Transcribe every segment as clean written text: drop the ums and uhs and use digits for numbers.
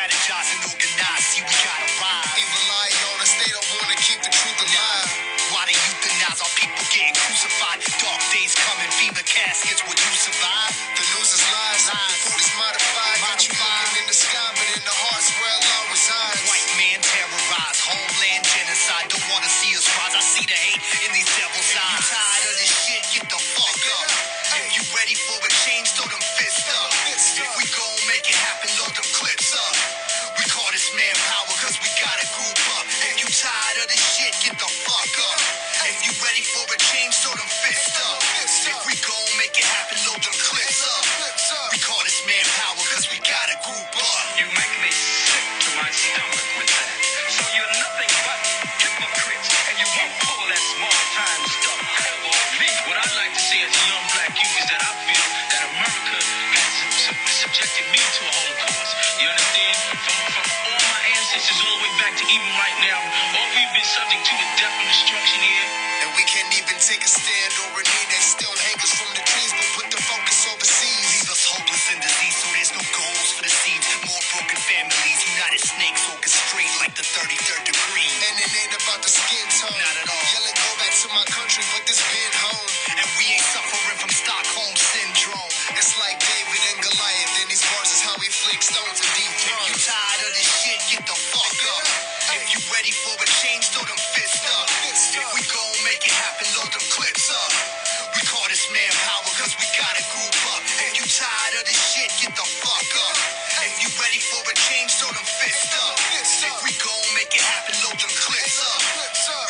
strategize and organize. See, we gotta ride. Ain't relying on us, they don't wanna keep the truth alive. Why they euthanize our people getting crucified? Dark days coming, FEMA caskets, will you survive? The news is lies, the food is modified. Got you looking in the sky, but in the hearts where Allah resides. White man terrorized, homeland genocide. Don't wanna see us rise. I see the hate in these devil's eyes. You tired of this shit? Get the fuck up. If you ready for a change, throw them fists up. If we gon' make it happen, load them clips up. We call this manpower cause we gotta group up. If you tired of this shit, get the fuck up. If you ready for a change, throw them fists up. If we gon' make it happen, load them clips up. We call this manpower cause we gotta group up. You make me sick to my stomach with that. So you're nothing but hypocrites, and you won't pull that small time stuff over me. What I'd like to see as a young black youth is that I feel that America has subjected me to a Holocaust. You understand? From all my ancestors all the way back to even right now, all we've been subject to is death and destruction here. And we can't even take a stand or a knee. They still hang us from the trees, but put the focus overseas. Leave us hopeless and diseased, so there's no goals for the seeds. More broken families, united snakes orchestrate like the 33rd degree. And it ain't about the skin tone. Not at all. Yelling, go back to my country, but this been home. And we ain't suffering from Stockholm syndrome. It's like David and Goliath, and these bars is how we flick stones and deep If you thrones. tired of this shit, get the fuck up. If you ready for a change, throw them fists up. If we gon' make it happen, load them clips up. We call this manpower cause we gotta group up. If you tired of this shit, get the fuck up. If you ready for a change, throw them fists up. If we gon' make it happen, load them clips up.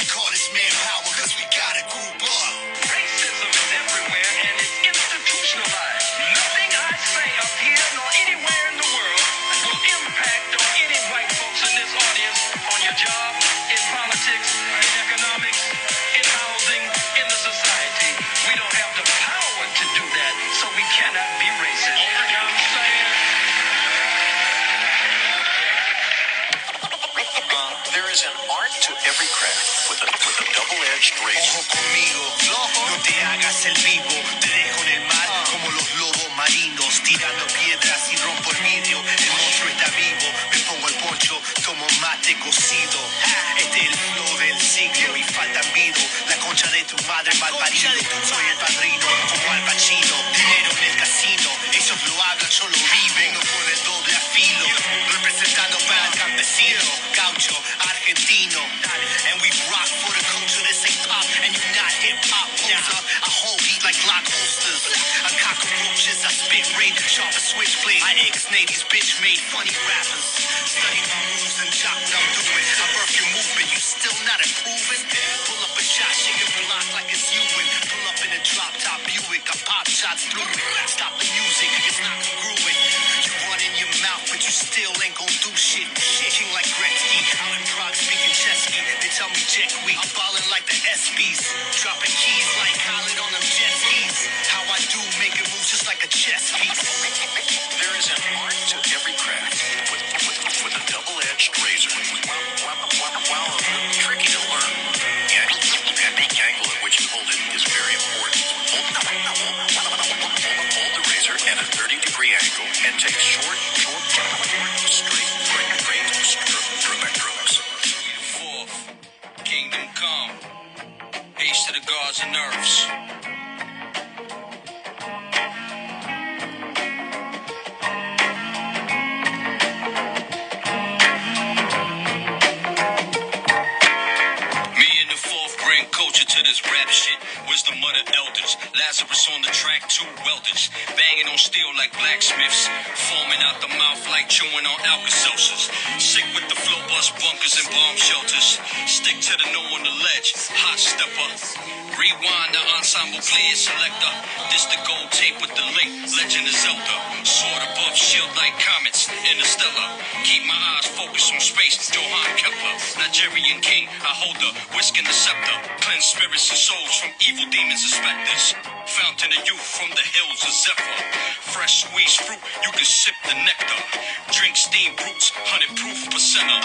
We call this manpower cause we gotta group up. Racism is everywhere and it's institutionalized. Nothing I say up here nor anywhere in the world will impact on any white folks in this audience, on your job, in politics, in economics, in housing, in the society. We don't have the power to do that, so we cannot be racist. You know what I'm saying? There is an art to every craft with a double-edged razor. Ojo conmigo, no te hagas el vivo. Te dejo en el mar como los lobos marinos, tirando piedras y rompo el vidrio. El monstruo está vivo, me pongo el poncho, tomo mate cocido. Este es el flow del siglo y falta envido. La concha de tu madre mal parido. Soy el padrino como Al Pacino. Dinero en el casino, ellos lo hablan, yo lo vivo. Vengo con el doble a filo, representando para el campesino, gaucho, argentino. And we rock for the culture, this ain't pop, and you not hip-hop poser. I hold heat like Glock holsters. I'm cockroaches, I spit rain, sharp as switchblade. I ex-nay these bitch-made funny rappers. Study my moves and jock what I'm doing. I birth your movement, you still not improving? Pull up a shot, shake a block like it's Ewan. Pull up in a drop-top Buick, I pop shots through it. Stop the music, it's not congruent. You run in your mouth, but you still ain't gon' do shit. King like Gretzky, out in Prague speaking Chesky. They tell me Jet Week, I'm ballin' like the ESPYs. Dropping keys like Khaled on them jet skis. How I do, making moves just like a chess piece. There is an art to every craft with a double-edged razor. While a little tricky to learn, the angle at which you hold it is very important. Hold the razor at a 30-degree angle and take short, straight strokes. Fourth, Kingdom Kome. Haste to the gods and nerves. Culture to this rap shit, wisdom of the elders. Lazarus on the track, two welders, banging on steel like blacksmiths, foaming out the mouth like chewing on Alka-Seltzers. Sick with the flow bus bunkers and bomb shelters. Stick to the no on the ledge, hot stepper. Rewind the ensemble clear selector. This the gold tape with the link, Legend of Zelda. Sword above, shield like comets, interstellar. Keep my eyes focused on space, Johann Kepler. Nigerian king, I hold the whisk and the scepter. Cleanse spirits and souls from evil demons and specters. Fountain of youth from the hills of Zephyr. Fresh squeezed fruit, you can sip the nectar. Drink steamed roots, 100 proof percenter.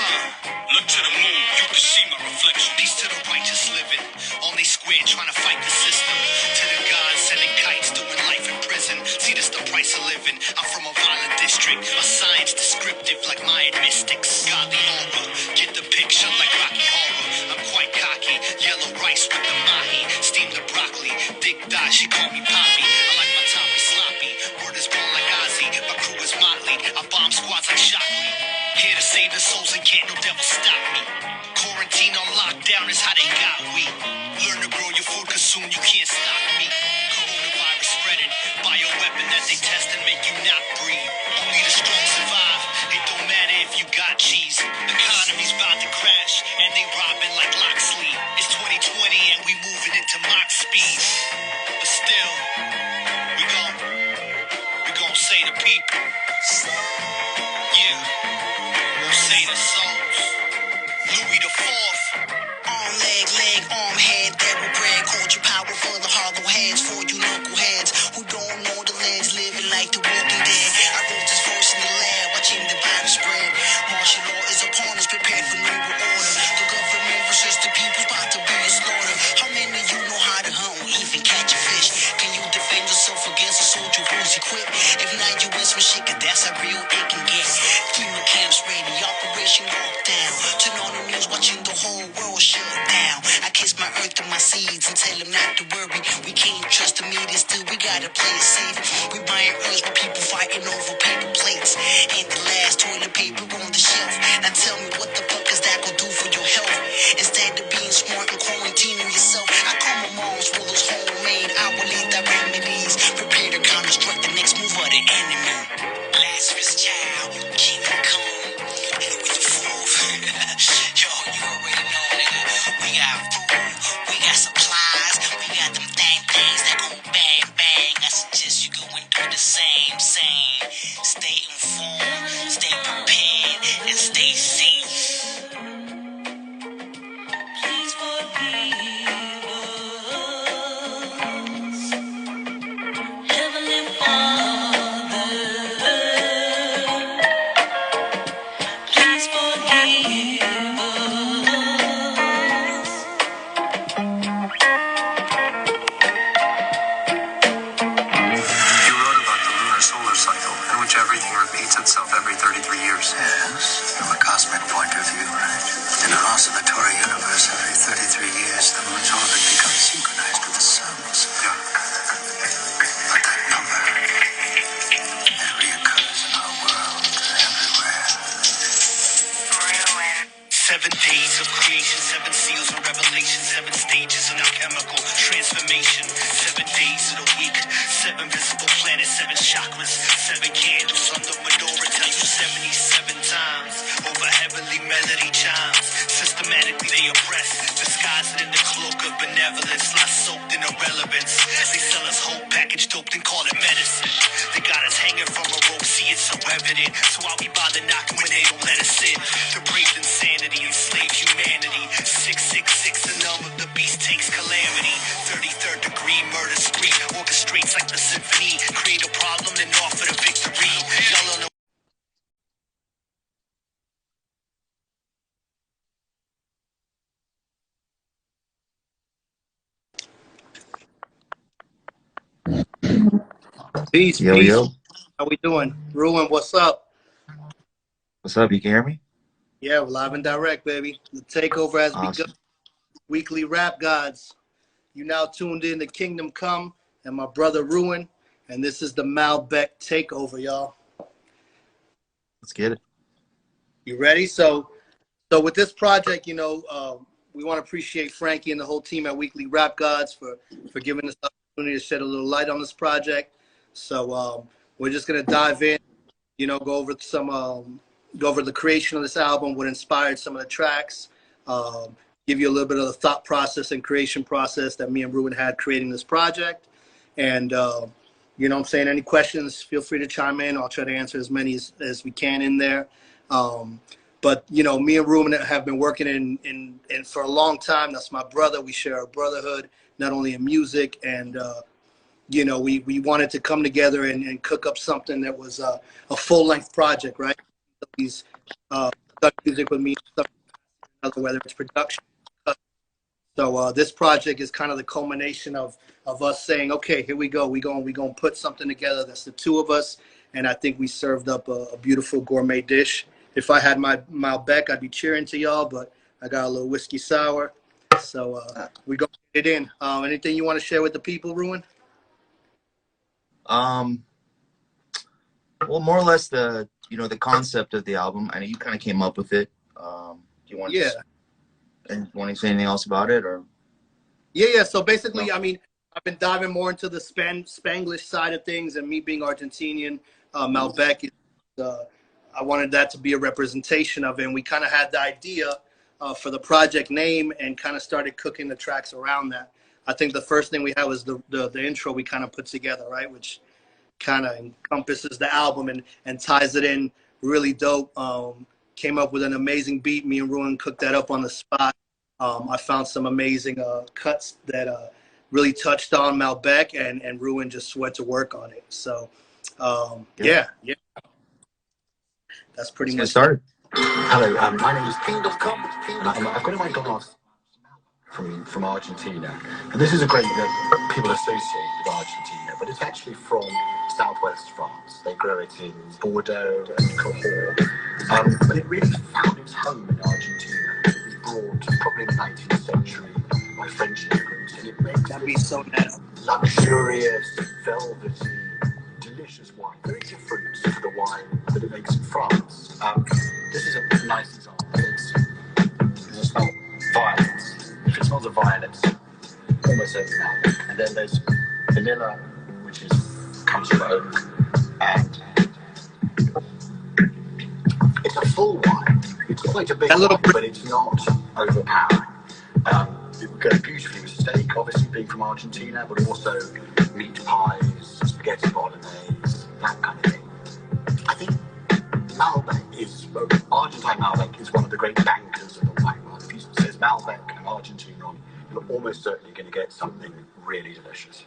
Look to the moon, you can see my reflection. Peace to the righteous living, on they square trying to fight the system. To the gods sending kites, doing life in prison. See, this the price of living. I'm from a violent district, a science descriptive like Mayan mystics. Godly aura, get the picture like Rocky Horror. I'm quite cocky, yellow rice with the mahi. Steam the broccoli, dick die, she call me Poppy. I like my toppy sloppy, word is born like Ozzy. My crew is motley, I bomb squads like Shockley. Here to save the souls and can't no devil stop me. Quarantine on lockdown is how they got we. Learn to grow your food, cause soon you can't stop me. Coronavirus spreading, bioweapon that they test and make you not breathe. Only the strong survive, it don't matter if you got cheese. Economy's about to crash, and they robbing like Locksley. It's 2020 and we moving into Mach speed. But still, we gon' say the people. Yeah, we'll say the souls. Louis the Fourth. Arm, leg, arm, head, devil bread, culture power for the hollow heads, for you local heads who don't know the lands, living like the walking dead. I wrote this verse in the lab, watching the virus spread. Martial law is upon us, prepared for new order. The government versus the people, about to be a slaughter. How many of you know how to hunt or even catch a fish? Can you defend yourself against a soldier who's equipped? If not, you in some shit, cause that's how real it can get. FEMA camps ready, Operation Lockdown. Turn on the news, watching the whole world shut down. I kiss my earth and my seeds and tell them not to worry. We can't trust the media, still we gotta play it safe. We buying herbs with people fighting over paper plates and the last toilet paper on the shelf. Now tell me what the fuck is that gonna do for your health? Instead of being smart and quarantining yourself, I call my moms for those homemade hourly remedies. Prepare to counter-strike the next move of the enemy. Lazarus child, Kingdom Kome, Louis the Fourth. Yo, you already know, nigga. We got food, we got supplies, we got them things that go bang, bang. I suggest you go and do the same. Stay informed, stay prepared, and stay safe. Please forgive us, Heavenly Father. Please forgive us. You wrote about the lunar solar cycle, in which everything repeats itself every 33 years. Yes, from a cosmic point of view. In our oscillatory universe, every 33 years, the moon's orbit becomes synchronized with the sun's. Yeah. But that number, it reoccurs in our world everywhere. 7 days of creation, 7 seals of revelation, 7 stages in alchemical transformation, 7 days of the week, 7 visible planets, 7 chakras, 7 candles on the menorah tell you 77 times over heavenly melody chimes. Systematically they oppress, disguise it in the cloak of benevolence, lie soaked in irrelevance. They sell us whole package dope and call it medicine. They got us hanging from a rope, see it's so evident. So why we bother knocking when they don't let us in? Depraved insanity, enslaved humanity. 666, the number of the beast takes calamity. 33rd degree murder spree, orchestrates like the symphony. Create a problem and offer the victory. Y'all don't know. Peace, Yo, peace. yo. How we doing? Ruin, what's up? What's up? You can hear me? Yeah, we're live and direct, baby. The takeover has Awesome. begun. Weekly rap gods. You now tuned in to Kingdom Come and my brother Ruin, and this is the Malbec takeover, y'all. Let's get it. You ready? So with this project, you know, we want to appreciate Frankie and the whole team at Weekly Rap Gods for giving us the opportunity to shed a little light on this project. So we're just gonna dive in, you know, go over the creation of this album, what inspired some of the tracks, give you a little bit of the thought process and creation process that me and Ruin had creating this project. And you know what I'm saying, any questions, feel free to chime in. I'll try to answer as many as we can in there. But you know, me and Ruben have been working in for a long time. That's my brother. We share a brotherhood, not only in music, and you know, we wanted to come together and cook up something that was a full-length project, right? He's done music with me, whether it's production. So this project is kind of the culmination of us saying, okay, here we go. We're going to put something together that's the two of us. And I think we served up a beautiful gourmet dish. If I had my Malbec, I'd be cheering to y'all, but I got a little whiskey sour. So we go get it in. Anything you want to share with the people, Ruin? Well, more or less the concept of the album. I know you kind of came up with it. Do you want to say anything else about it, or? Yeah. So basically, No. I mean, I've been diving more into the Spanglish side of things, and me being Argentinian, Malbec is, I wanted that to be a representation of it. And we kind of had the idea for the project name and kind of started cooking the tracks around that. I think the first thing we had was the intro we kind of put together, right, which kind of encompasses the album and ties it in really dope. Came up with an amazing beat. Me and Ruin cooked that up on the spot. I found some amazing cuts that really touched on Malbec, and Ruin just went to work on it. So, yeah. That's pretty much started. Hello, my name is Kingdom Kome. I've got in my glass from Argentina, and this is a grape that people associate with Argentina, but it's actually from southwest France. They grow it in Bordeaux and Cahors, but it really found its home in Argentina. It was brought probably in the 19th century by French immigrants, and it makes that'd be so nice. luxurious, velvety, delicious wine, very different to the wine that it makes in France. This is a nice example. It's a smell violets. If it smells of violets, almost certainly Malbec. And then there's vanilla, which comes from oak, and it's a full wine. It's quite a big wine, but it's not overpowering. It would go beautifully with steak, obviously being from Argentina, but also meat pies, spaghetti bolognese, that kind of thing. I think Argentine Malbec is one of the great bankers of the wine world. If you says Malbec and Argentine on, you're almost certainly going to get something really delicious.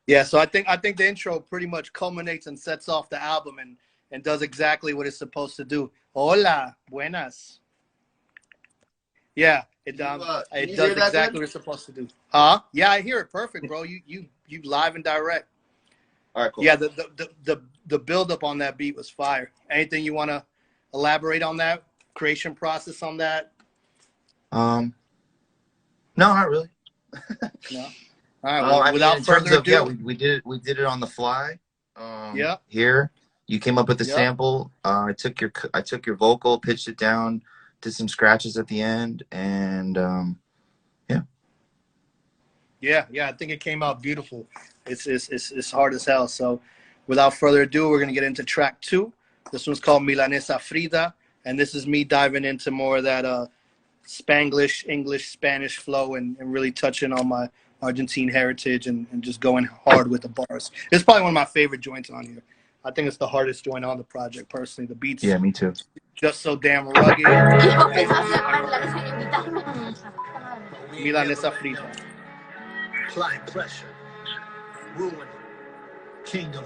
Yeah, so I think the intro pretty much culminates and sets off the album and does exactly what it's supposed to do. Hola, buenas. Yeah, it does exactly what it's supposed to do. Yeah, I hear it perfect, bro. You live and direct. All right, cool. Yeah, the build up on that beat was fire. Anything you want to elaborate on that creation process on that? No, not really. No. All right. Well, without further ado, we did it on the fly. Yeah. Here, you came up with the sample. I took your vocal, pitched it down, did some scratches at the end, and yeah. I think it came out beautiful. It's hard as hell. So, without further ado, we're gonna get into track 2. This one's called Milanesa Frita, and this is me diving into more of that Spanglish, English, Spanish flow, and really touching on my Argentine heritage and just going hard with the bars. It's probably one of my favorite joints on here. I think it's the hardest joint on the project, personally. The beats, yeah, me too. just so damn rugged. Milanesa Frita. Applying pressure. Ruin. Kingdom.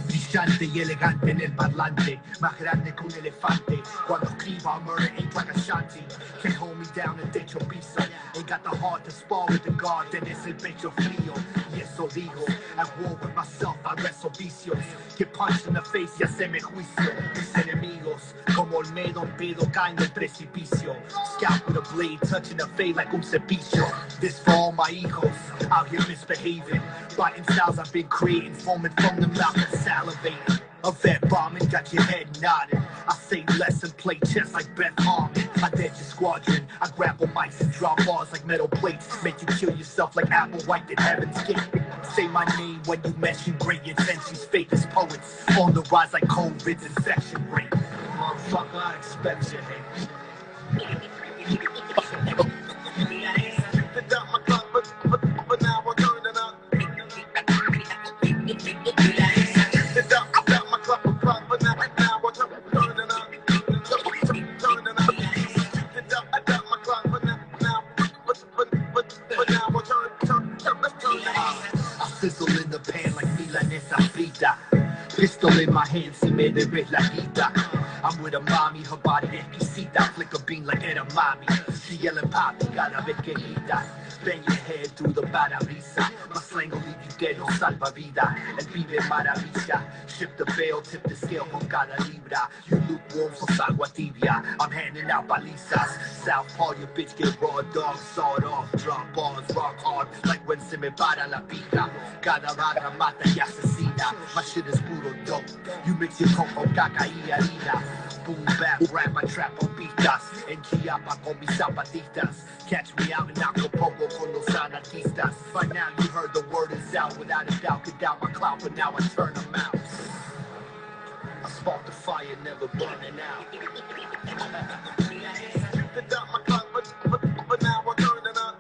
Brillante y elegante en el parlante, más grande que un elefante. Cuando escriba murder ain't like a shanty. Can't hold me down en techo piso. Ain't got the heart to spar with the guard, tenés el pecho frío. Y eso digo, at war with myself, I wrestle vicios. Get punched in the face y haceme juicio. Mis enemigos, como Olmedo en pedo, caen del precipicio. Scalp with a blade, touching the fade like un cepillo. This for all my hijos, out here misbehaving. Biting styles I've been creating, foaming from the mouth and salivating. A vet bombing, got your head nodding. I say less and play chess like Beth Harmon. I dead your squadron. I grapple mics and draw bars like metal plates. Make you kill yourself like Applewhite at Heaven's Gate. Say my name when you mention great intentions. Fake as poets on the rise like COVID's infection rate. Motherfucker, I expect your hate. pistol in my hand, si me debes la guita. I'm with a mommy, her body exquisita. Flick a bean like edamame. She yelling poppy, cada vez que grita. Bang your head through the parabrisas. My slang will leave you dead, no salva vida. El pibe maravilla. Shift the bail, tip the scale con cada libra. You lukewarm, sos agua tibia. I'm handing out palizas. Southpaw, your bitch get raw dog, sawed off. Drop bars, rock hard, like when se me para la pica. Cada barra mata y asesina. My shit is puro dope. You mix your coke con caca y harina. Boom bap, rap, I trap on pistas. En Chiapa con mis zapatistas. Catch me out in Acapulco con los anarquistas. By now you heard the word is out. Without a doubt, get down my clout, but now I turn them out. I spark the fire, never burning out. But now I'm turning up.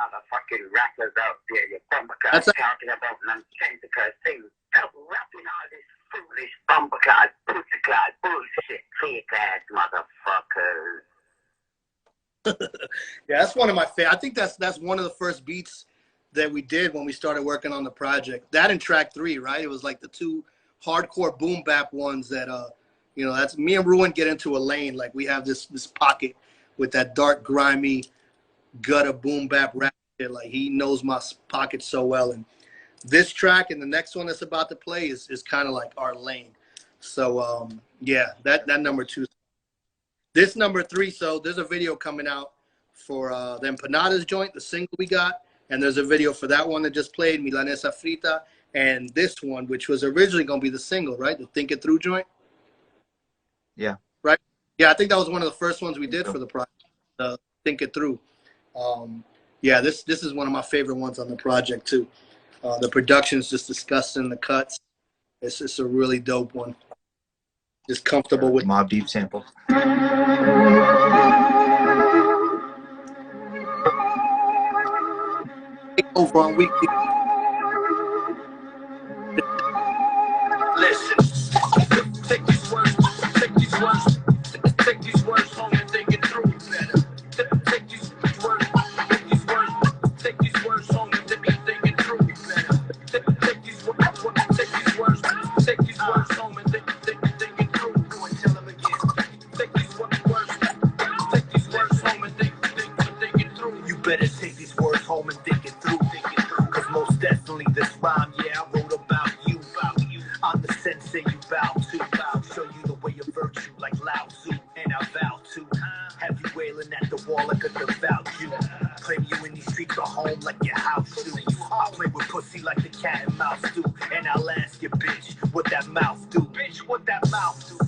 Motherfucking rappers out there, you bumpercars talking about nonsensical things. Stop rapping all this foolish bumpercars, pussycars, bullshit, fake ass motherfuckers. Yeah, that's one of my favorite. I think that's one of the first beats that we did when we started working on the project. That and track 3, right? It was like the two hardcore boom bap ones that you know, that's me and Ruin get into a lane. Like we have this pocket with that dark, grimy gutter boom bap rap shit. Like he knows my pocket so well. And this track and the next one that's about to play is kind of like our lane. So yeah, that number 2. This number 3, so there's a video coming out for the Empanadas joint, the single we got, and there's a video for that one that just played, Milanesa Frita, and this one, which was originally going to be the single, right? The Think It Through joint? Yeah. Right? Yeah, I think that was one of the first ones we did for the project, the Think It Through. Yeah, this is one of my favorite ones on the project, too. The production's just disgusting, the cuts. It's just a really dope one. Just comfortable with Mobb Deep sample. Takeover on weekly. Listen, take these words home and think it through better. Take these words home and think it through better. Take these words home and think it through. And tell them again. Take these words home and think it through. You better take these words home and think it through. Cause most definitely this rhyme, yeah, I wrote about you. I'm the sensei you bow to. Show you the way of virtue like Lao Tzu. And I vow to have you wailing at the wall like a devout Jew. Claim you in these streets are home like your house do. I play with pussy like the cat and mouse do. And I'll ask you, bitch, what that mouth do? Bitch, what that mouth do?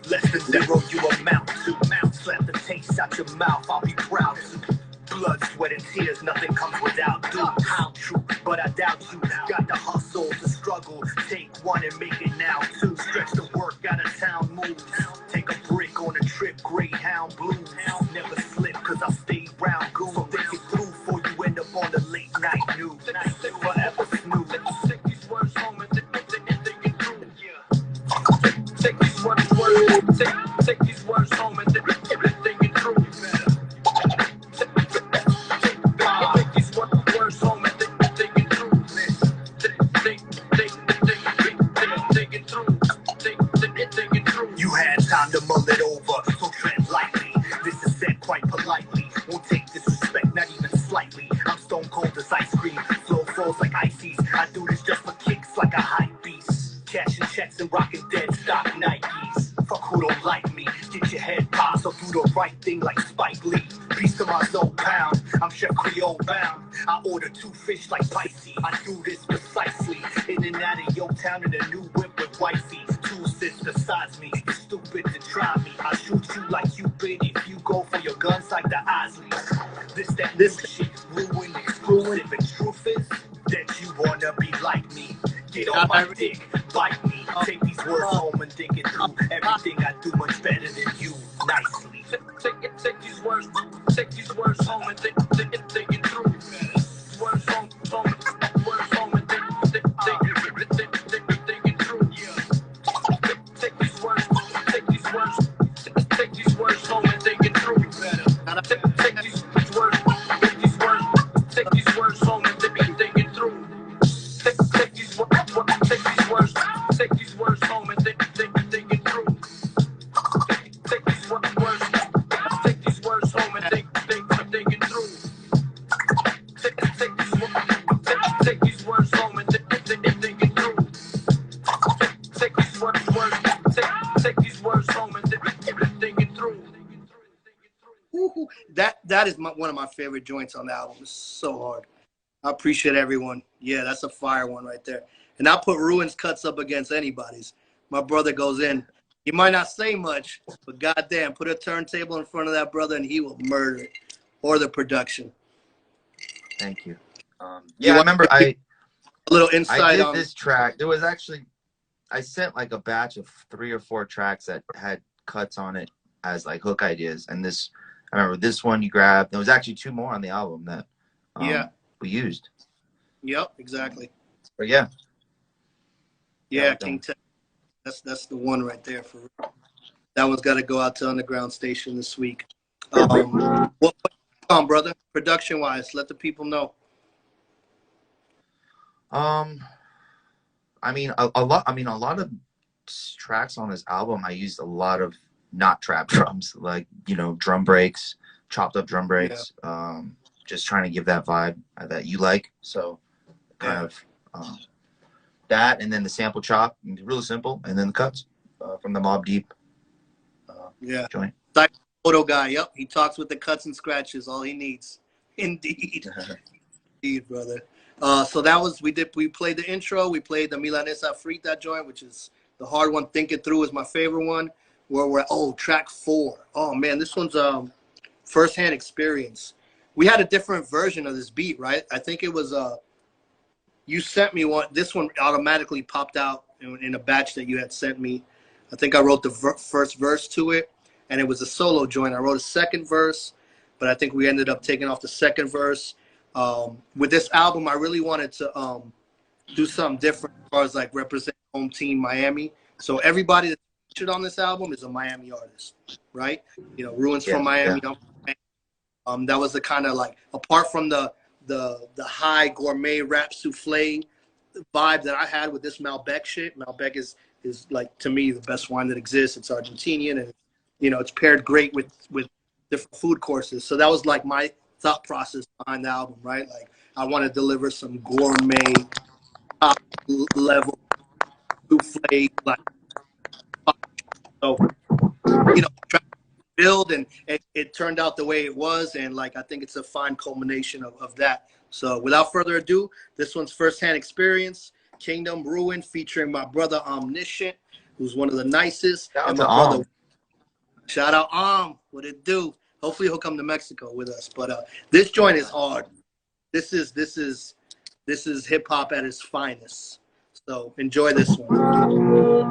Less than 0 you amount to. Slap the taste out your mouth, I'll be proud to. Blood, sweat, and tears, nothing comes without due. How true, but I doubt you. Got the hustle, the struggle. Take one and make it now two. Stretch the work out of town moves. Take a brick on a trip, Greyhound blues. Never slip, cause I stay brown goon. So think it through before you end up on the late night news. Forever snooze. Take these words home and think it through. Take these words home and think it through. Time to mull it over, so tread lightly. This is said quite politely. Won't take disrespect, not even slightly. I'm stone cold as ice cream. Flow flows like ices. I do this just for kicks like a hype beast. Cashing checks and rocking dead stock Nikes. Fuck who don't like me. Get your head popped, so do the right thing like Spike Lee. Beast of my soul pound. I'm Chef Creole bound. I order 2 fish like Pisces. I do this precisely. In and out of your town in a new whip with wifey. 2 sits besides me. You're stupid to try me. I shoot you like Cupid if you go for your guns like the Osleys. This shit ruin exclusive. And truth is that you wanna be like me. Get on my dick, bite me. Take these words home and think it through. Everything I nicely. Take these words home and think it through. Words home and think it through. Take these words home and think it through. Take these words home and think it through. Take these words home and think it through. Take these words home and think it through. Take these words home and think it through. Take these words home and think it through. Ooh, that is one of my favorite joints on the album. It's so hard. I appreciate everyone. Yeah, that's a fire one right there. And I'll put Ruen's cuts up against anybody's. My brother goes in. He might not say much, but goddamn, put a turntable in front of that brother and he will murder it. Or the production. Thank you. Yeah, I remember a little insight I did on this track. There was actually, I sent like a batch of 3 or 4 tracks that had cuts on it as like hook ideas. And this, I remember this one you grabbed. There was actually 2 more on the album that we used. Yep, exactly. But yeah. Yeah, King Tech. That's the one right there for real. That one's got to go out to Underground Station this week. What on, brother? Production wise, let the people know. I mean a lot of tracks on this album I used a lot of not trap drums, like, you know, drum breaks, chopped up drum breaks, just trying to give that vibe that you like. So kind of that, and then the sample chop, really simple, and then the cuts from the Mobb Deep joint. Like photo guy, yep, he talks with the cuts and scratches, all he needs. Indeed. Indeed, brother. So that was, we played the intro, we played the Milanesa Frita joint, which is the hard one. Think It Through is my favorite one. Where we're track 4. Oh man, this one's Firsthand Experience. We had a different version of this beat, right? I think it was you sent me one. This one automatically popped out in a batch that you had sent me. I think I wrote the first verse to it, and it was a solo joint. I wrote a second verse, but I think we ended up taking off the second verse. With this album, I really wanted to do something different as far as like represent home team Miami. So everybody that's featured on this album is a Miami artist, right? You know, Ruen's from Miami. That was the kind of like, apart from the high gourmet rap souffle vibe that I had with this Malbec shit. Malbec is like, to me, the best wine that exists. It's Argentinian, and you know, it's paired great with different food courses. So that was like my thought process behind the album, right? Like, I want to deliver some gourmet top level souffle, like, so, you know, try to build, and it turned out the way it was, and like, I think it's a fine culmination of that. So without further ado, this one's Firsthand Experience, Kingdom RUEN, featuring my brother Omniscient, who's one of the nicest. Shout and out my brother, shout out what it do? Hopefully he'll come to Mexico with us. But this joint is hard. This is hip hop at its finest. So enjoy this one.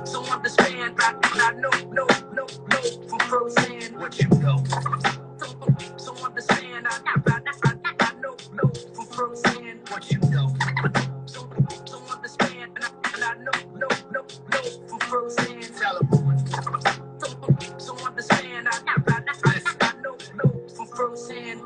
So understand, I know from firsthand what you know. So understand, I know from firsthand what you know. So understand, and I know from firsthand. Tell them. So understand, I know from firsthand.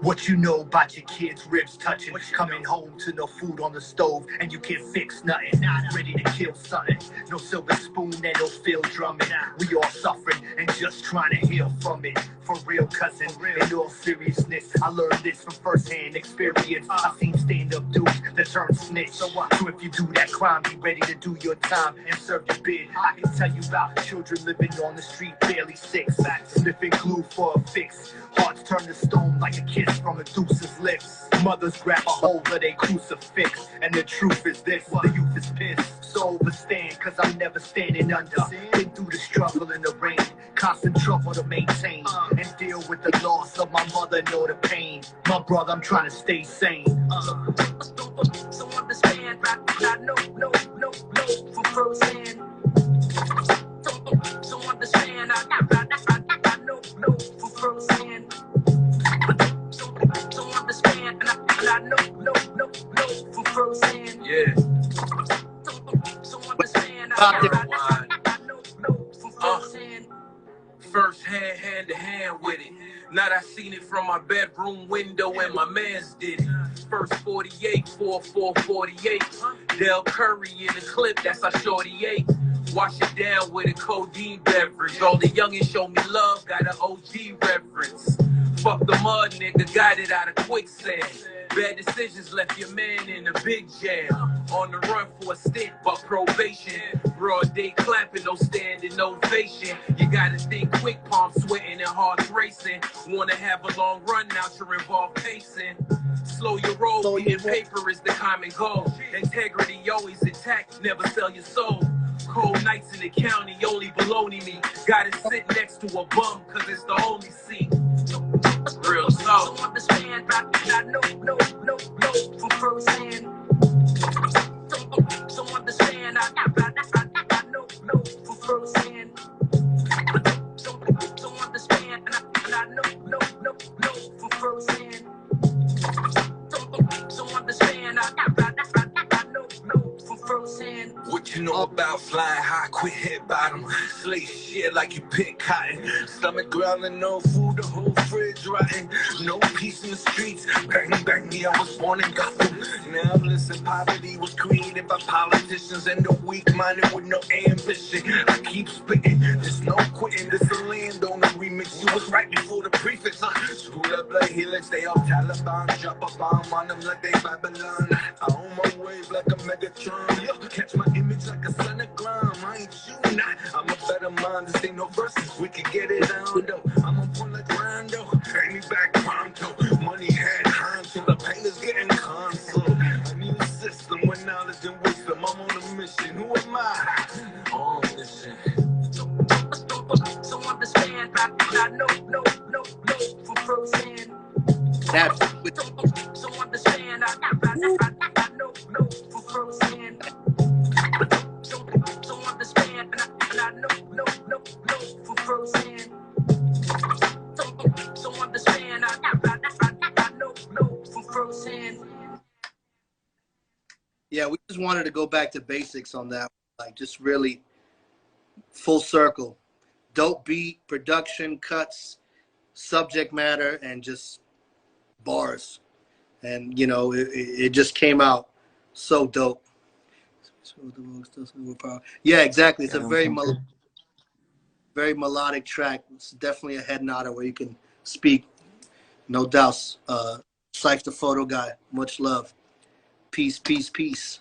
What you know about your kids' ribs touching, coming home to no food on the stove, and you can't fix nothing. Ready to kill something, no silver spoon and no field drumming. We all suffering and just trying to heal from it. For real, cousin, in all seriousness, I learned this from firsthand experience. I seen stand-up dudes that turn snitch. So if you do that crime, be ready to do your time and serve your bid. I can tell you about children living on the street, barely 6, sniffing glue for a fix. Hearts turn to stone like a kiss from Medusa's lips. Mothers grab a hold of their crucifix, and the truth is this: the youth is pissed. So overstand, cause I'm never standing under. Been through the struggle in the rain, constant trouble to maintain. and deal with the loss of my mother, know the pain. My brother, I'm trying to stay sane. So understand, I know from first hand. So understand, I know from first hand. So understand, and I know from first hand. Yeah. So understand, I know from first hand. First hand, hand to hand with it. Not I seen it from my bedroom window and my mans did it. First 48, 4448. Del Curry in the clip, that's our shorty 8. Wash it down with a codeine beverage. All the youngins show me love, got an OG reverence. Fuck the mud, nigga, got it out of quicksand. Bad decisions left your man in a big jam. On the run for a stint, but probation. Broad day clapping, no standing ovation. You gotta think quick, palms sweating and hearts racing. Wanna have a long run, now you're involved pacing. Slow your roll, getting paper is the common goal. Integrity always intact, never sell your soul. Cold nights in the county, only baloney me. Gotta sit next to a bum, cause it's the only seat. Real talk. So understand, I know from first hand. So understand, I know from first hand. So understand, and I know from first hand. So understand, I know from first hand. What you know about flying high, quit hit bottom. Slay shit like you pick cotton. Stomach growling, no food, the whole fridge rotten. No peace in the streets. Bang, bang, me, I was born in Gotham. Now listen, poverty was created by politicians and the weak-minded with no ambition. I keep spitting, there's no quitting. This a land on the remix. You was right before the prefix. Screwed up like helix, they all Taliban. Drop a bomb on them like they Babylon. I own my wave like a Megatron. Yo, catch my image like a sonogram. I ain't you not. I'm a better mind. This ain't no verses. We can get it on though. I'm up on the grind though. Pay me back pronto. Money had honcho. The pain is getting console. A new system with knowledge and wisdom. I'm on a mission. Who am I? On a mission. So understand. I know from first hand. That's so understand. I know from first hand. So understand, and I know from first hand. So understand, I know from first hand. Yeah, we just wanted to go back to basics on that, like just really full circle. Dope beat, production, cuts, subject matter, and just bars. And, you know, it just came out so dope. Yeah, exactly. It's a very melodic track. It's definitely a head nodder where you can speak. No doubts. Cypher the photo guy. Much love. Peace, peace, peace.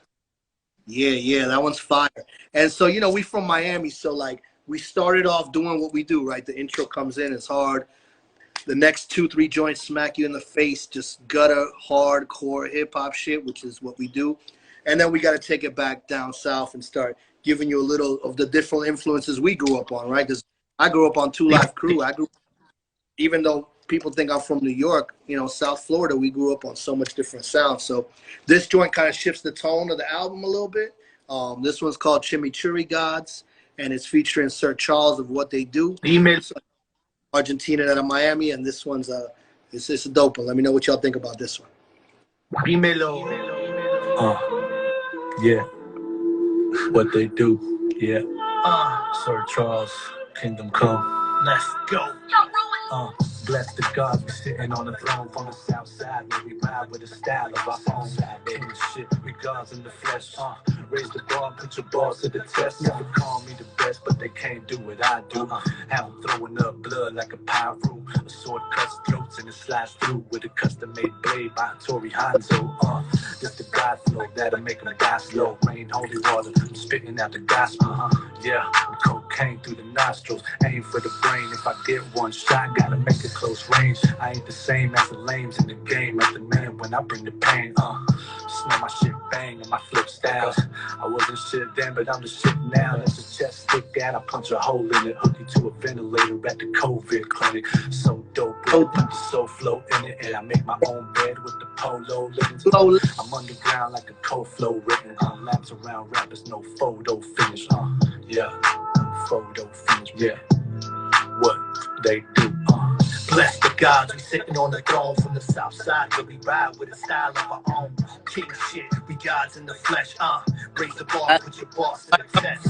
Yeah, that one's fire. And so, you know, we from Miami, so like we started off doing what we do, right? The intro comes in, it's hard. The next 2-3 joints smack you in the face, just gutter, hardcore hip-hop shit, which is what we do. And then we got to take it back down south and start giving you a little of the different influences we grew up on, right? Because I grew up on 2 Live Crew. Even though people think I'm from New York, you know, South Florida, we grew up on so much different sounds. So this joint kind of shifts the tone of the album a little bit. This one's called Chimichurri Gods, and it's featuring Sir Charles of What They Do. Argentina out of Miami, and this one's it's a dope one. Let me know what y'all think about this one. Dímelo. Yeah. What they do. Yeah. Sir Charles, Kingdom Kome. Let's go. Bless the gods, we sitting on the throne from the south side, where we ride with a style of our own. King shit, we gods in the flesh. Raise the bar, put your balls to the test. Never call me the best, but they can't do what I do. How I'm throwing up blood like a pyro. A sword cuts throats and it slides through with a custom-made blade by Tori Hanzo. Just the God flow that'll make them die slow. Rain, holy water, I'm spitting out the gospel. Yeah, cocaine through the nostrils. Aim for the brain. If I get one shot, gotta make it close range. I ain't the same as the lames in the game. As the man when I bring the pain. Smell my shit back. bang and my flip styles. I wasn't shit then, but I'm the shit now. That's a chest stick out, I punch a hole in it. Hook you to a ventilator at the COVID clinic. So dope, with the soul flow in it. And I make my own bed with the polo lens. I'm underground like a cold flow written. Laps around rappers, no photo finish. Yeah, photo finish. Yeah, what they do. Bless the gods, we sitting on the throne from the south side, where we ride with a style of our own. King shit, we gods in the flesh, raise the bar, put your boss to the test,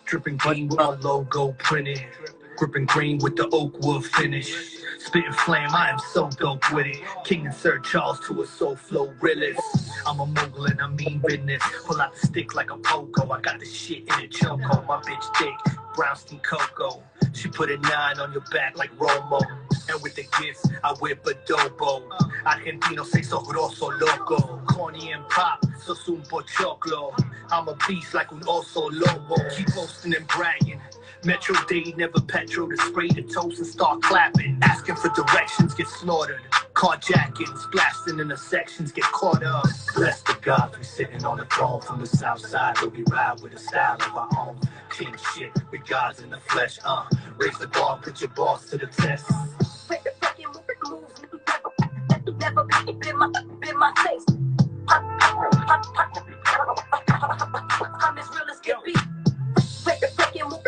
dripping green with my logo printed, gripping green with the oak wood finish. Spitting flame, I am so dope with it. King and Sir Charles to a soul flow realist. I'm a mogul and I mean business. Pull out the stick like a pogo. I got the shit in a choco. My bitch thick, brownstein cocoa. She put a 9 on your back like Romo. And with the gifts, I whip adobo. Argentino se grosso loco. Corny and pop, sos un pochoclo. I'm a beast like un oso lobo. Keep posting and bragging. Metro Day, never petrol to spray the toast and start clapping. Asking for directions, get slaughtered. Carjackings, blasting intersections, get caught up. Bless the gods, we sitting on the throne from the south side, where we ride with a style of our own. King shit, we gods in the flesh, raise the bar, put your boss to the test. With the fucking moves, never been my face. I'm as real as can be. With the fucking moves,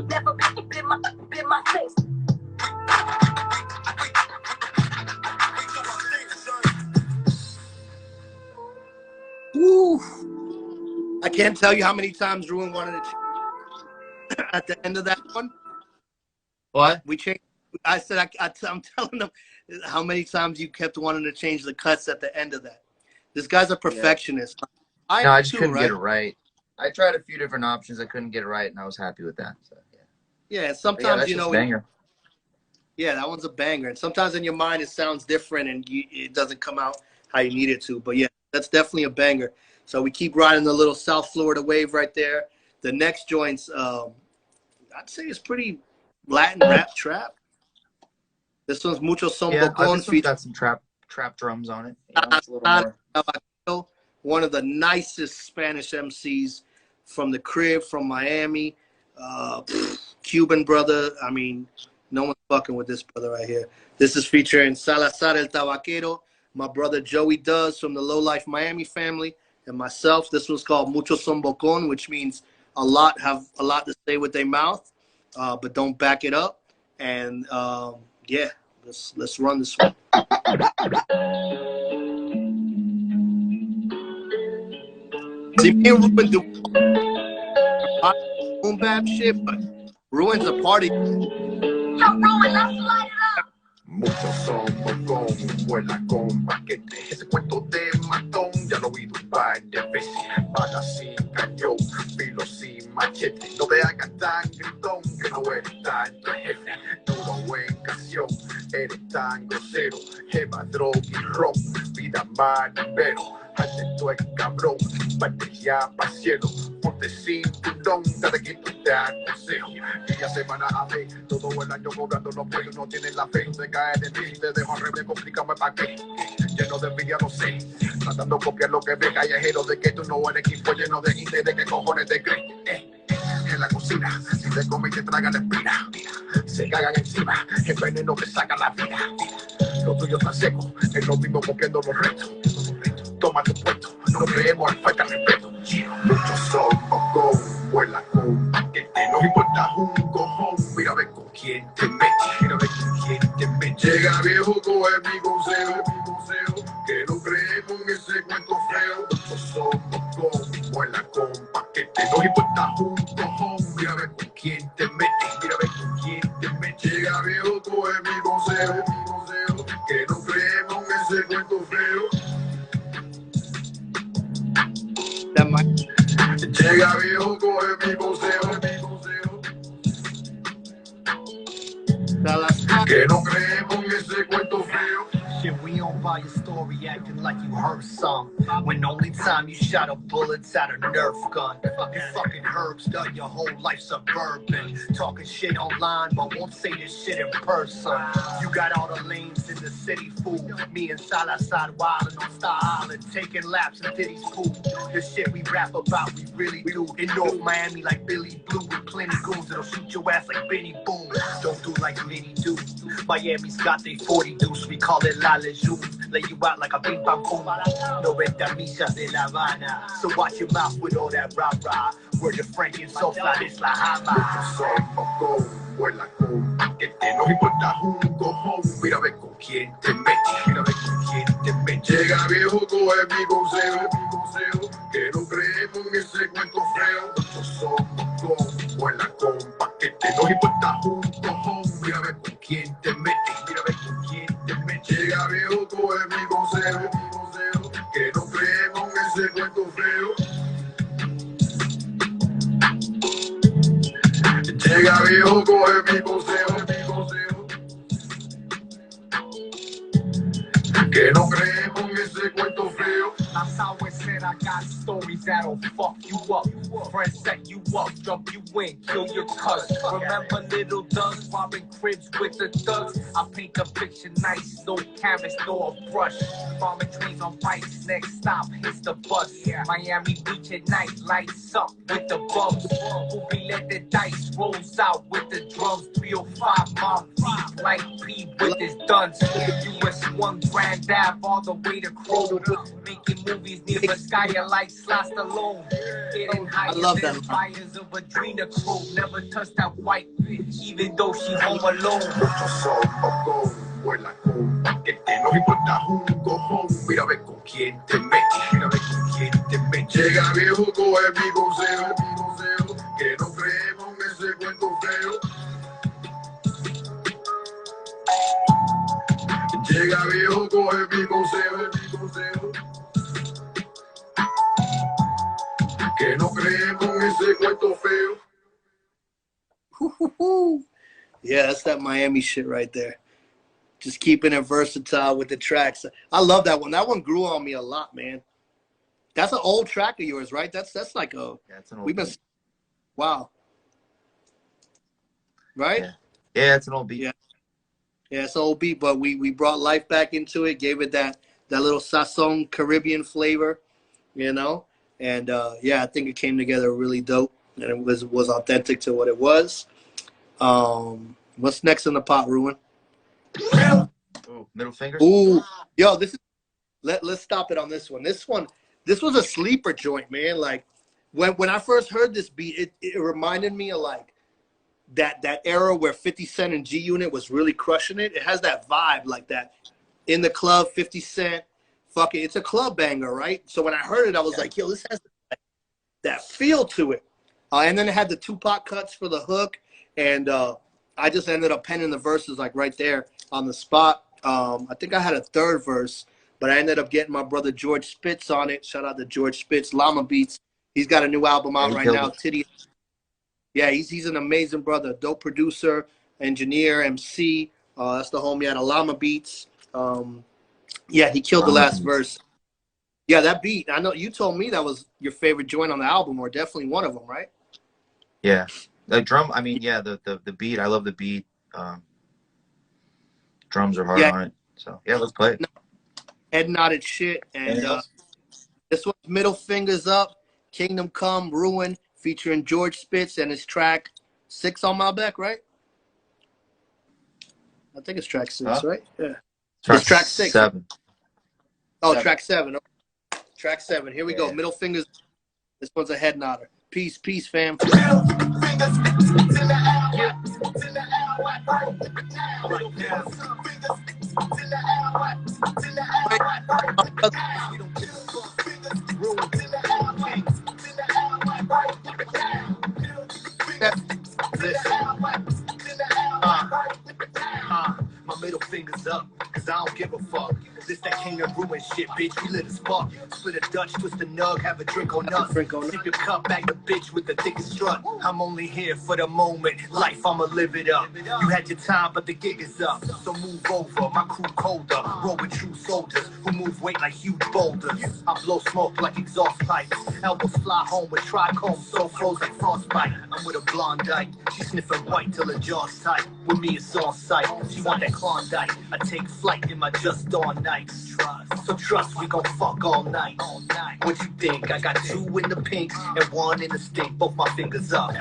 never been my face. Woo. I can't tell you how many times Ruin wanted to at the end of that one. What? We changed. I said I'm telling them how many times you kept wanting to change the cuts at the end of that. This guy's a perfectionist. Yeah. I just couldn't get it right. I tried a few different options. I couldn't get it right, and I was happy with that. So, yeah. Yeah. Sometimes you know. Banger. Yeah, that one's a banger. And sometimes in your mind it sounds different and it doesn't come out how you need it to. But yeah, that's definitely a banger. So we keep riding the little South Florida wave right there. The next joint's, I'd say it's pretty Latin rap trap. This one's Mucho Son Bocon. This one's got some trap drums on it. You know, it's a little more. One of the nicest Spanish MCs from the crib, from Miami. Cuban brother. I mean, no one's fucking with this brother right here. This is featuring Salazar el Tabaquero, my brother Joey Does from the Low Life Miami family, and myself. This one's called Mucho Son Bocon, which means have a lot to say with their mouth, but don't back it up. And yeah, let's run this one. See, me and Ruben do boom bap shit, but Ruin's a party. Yo, Ruin, let's light it up. Muchos somos con vuela con paquete. Ese cuento de matón ya lo he oído un par de veces. Bala sin cañón, filo sin machete. No te hagas tan gritón que no eres tanto jefe. Duro en canción, eres tan grosero. Jeva, droga y ron, vida manivero. Atento es cabrón, parte ya pa' cielo. Ponte cinturón, dale que tú te aconsejo. Día, semana a vez, todo el año cobrando los pueblos. No tienes la fe, no te caes de ti. Te dejo al revés, complicame pa' qué. Lleno de envidia, no sé. Tratando de copiar lo que ve callejero. De que tú no eres equipo lleno de interés. ¿De qué cojones te crees? En la cocina, si te come y te traga la espina. Se cagan encima, el veneno te saca la vida. Lo tuyo está seco, es lo mismo copiando los retos. Toma tu puesto, no creemos en falta de respeto. Muchos somos con vuela con paquete. No importa un cojón, mira a ver con quién te metes. Mira a ver con quién te metes. Llega viejo, coge mi consejo, que no creemos en ese cuento feo. Muchos somos con vuela con paquete. No importa un cojón, mira a ver con quién te metes. Mira a ver con quién te metes. Llega viejo, coge mi consejo, que no creemos en ese cuento feo. Llega viejo, coge mi consejo, que no creemos en ese cuento feo. Shit, we don't buy your story acting like you heard some. When the only time you shot a bullets out a Nerf gun. You fucking herbs done your whole life suburban. Talking shit online, but won't say this shit in person. You got all the lanes in in the city, fool. Me and Salazar wildin' on Star Island, taking laps in Diddy's pool. The shit we rap about, we really do. In North Miami, like Billy Blue, with plenty goons that'll shoot your ass like Benny Boom. Don't do like many do. Miami's got they 40 deuce, we call it La Lejeune. Lay you out like a bing bang boom. 90 millas de La Habana. So watch your mouth with all that rah-rah. Word to Frankie and Sosa, it's La Habana. Somos vuela con paquete, no importa un cojón. Mira a ver con quién te metes, mira a ver con quién te metes. Llega viejo, coge mi consejo, que no creemos en ese cuento feo. Nosotros somos con vuela con paquete, no importa un cojón. Mira a ver con quién te metes, mira a ver con quién te metes. Llega viejo, coge mi consejo, que no creemos en ese cuento feo. Llega viejo, coge mi consejo, que no creemos en ese cuento feo. That's how I said I got stories that'll fuck you up. Friends set you up, jump you in, kill your cousin. Remember little thugs robbing cribs with the thugs? I paint the picture nice, no canvas, no a brush. Bombing trains on bikes, next stop hits the bus. Miami Beach at night, lights up with the bums. Who be let the dice rolls out with the drums. 305 mom feet, like P with his duns. US 1 Grand Ave all the way to Kroger. Making movies near Vizcaya like Slots alone. Getting higher than fires of adrenochrome. Never touched that white bitch, even though she home alone. Nosotros somos con vuela con paquete, no importa un cojón. Mira a ver con quién te metes, mira a ver con quién te metes. Llega viejo, coge mi consejo, que no creemos en ese cuento feo. Llega viejo, coge mi consejo, que no creemos en ese cuento feo. Yeah, that's that Miami shit right there. Just keeping it versatile with the tracks. I love that one. That one grew on me a lot, man. That's an old track of yours, right? That's like a. Yeah, it's an old beat. Wow. Right? Yeah, it's an old beat. Yeah, it's an old beat, but we brought life back into it, gave it that little sazon Caribbean flavor, you know? And yeah, I think it came together really dope, and it was authentic to what it was. What's next in the pot, Ruin? Ooh, middle fingers. Ooh, yo, this is let's stop it on this one. This was a sleeper joint, man. Like when I first heard this beat, it reminded me of like that era where 50 Cent and G Unit was really crushing it. It has that vibe like that in the club. 50 Cent, fuck it, it's a club banger, right? So when I heard it, I was like, yo, this has that feel to it. And then it had the Tupac cuts for the hook, and I just ended up penning the verses like right there on the spot. I think I had a third verse, but I ended up getting my brother George Spitz on it. Shout out to George Spitz, Llama Beats. He's got a new album out right now, Titty. Yeah, he's an amazing brother, dope producer, engineer, MC. That's the homie at Llama Beats. Yeah, he killed the last verse. Yeah, that beat. I know you told me that was your favorite joint on the album, or definitely one of them, right? Yeah, the drum. I mean, yeah, the beat. I love the beat. Drums are hard on it. So yeah, let's play it. Head nodded shit, and this one's Middle Fingers Up, Kingdom Come, Ruin, featuring George Spitz and his track 6 on my back, right? I think it's track 6, right? Yeah. It's track 6. 7. Oh, 7. Track 7. Okay. Track 7. Here we go. Middle Fingers. This one's a head nodder. Peace, fam. My middle finger's up, cause I don't give a fuck. This that Kingdom Ruin shit, bitch, we lit as fuck. Split a Dutch, twist a nug, have a drink on us. Sip your cup, back the bitch with the thickest strut. I'm only here for the moment, life, I'ma live it up. You had your time, but the gig is up. So move over, my crew colder. Roll with true soldiers who move weight like huge boulders. I blow smoke like exhaust pipes. Elbows fly home with trichomes, so froze like frostbite. I'm with a blonde dyke. She sniffing white till her jaw's tight. With me it's on sight. She want that Klondike. I take flight in my just dawn nights. So trust we gon' fuck all night. What you think? I got 2 in the pink and 1 in the stink. Both my fingers up.